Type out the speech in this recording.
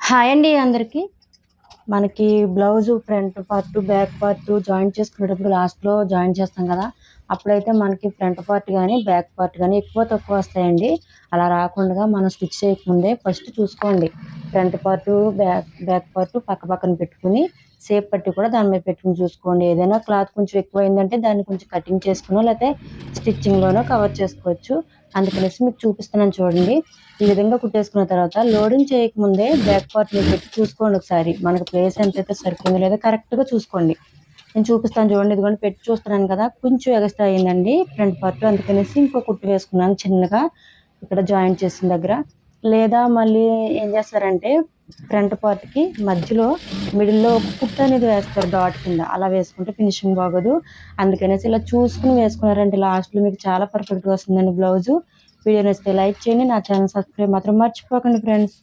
Hi అండి అందరికి. మనకి blouse front part back part joint చేసుకునేటప్పుడు లాస్ట్ లో జాయింట్ చేస్తాం కదా, అప్పుడైతే మనకి ఫ్రంట్ పార్ట్ కానీ బ్యాక్ పార్ట్ కానీ ఎక్కువ తక్కువ వస్తాయండి. అలా రాకుండా మనం స్టిచ్ చేయకముందే ఫస్ట్ చూసుకోండి. ఫ్రంట్ పార్ట్ బ్యాక్ పార్ట్ పక్క పక్కన పెట్టుకుని సేప్ పట్టి కూడా దాని మీద పెట్టుకుని చూసుకోండి. ఏదైనా క్లాత్ కొంచెం ఎక్కువ అయిందంటే దాన్ని కొంచెం కటింగ్ చేసుకునో లేకపోతే స్టిచ్చింగ్ లోనో కవర్ చేసుకోవచ్చు. అందుకనేసి మీకు చూపిస్తున్నాను చూడండి. ఈ విధంగా కుట్టేసుకున్న తర్వాత లోడింగ్ చేయకముందే బ్యాక్ పార్ట్ మీద పెట్టి చూసుకోండి ఒకసారి. మనకు ప్లేస్ ఎంతైతే సరిపోయిందో లేదో కరెక్ట్ గా చూసుకోండి. నేను చూపిస్తాను చూడండి. ఇదిగోండి పెట్టి చూస్తున్నాను కదా, కొంచెం ఎక్స్ట్రా అయిందండి ఫ్రంట్ పార్ట్. అందుకనేసి ఇంకో కుట్టు వేసుకున్నాను చిన్నగా ఇక్కడ జాయింట్ చేసిన దగ్గర. లేదా మళ్ళీ ఏం చేస్తారంటే ఫ్రంట్ పార్ట్ కి మధ్యలో మిడిల్ లో ఒక కుట్టు అనేది వేస్తారు డాట్ కింద. అలా వేసుకుంటే ఫినిషింగ్ బాగోదు. అందుకనేసి ఇలా చూసుకుని వేసుకున్నారంటే లాస్ట్ లో మీకు చాలా పర్ఫెక్ట్ గా వస్తుందండి బ్లౌజ్. వీడియో నచ్చితే లైక్ చేయండి. నా ఛానల్ సబ్స్క్రైబ్ మాత్రం మర్చిపోకండి ఫ్రెండ్స్.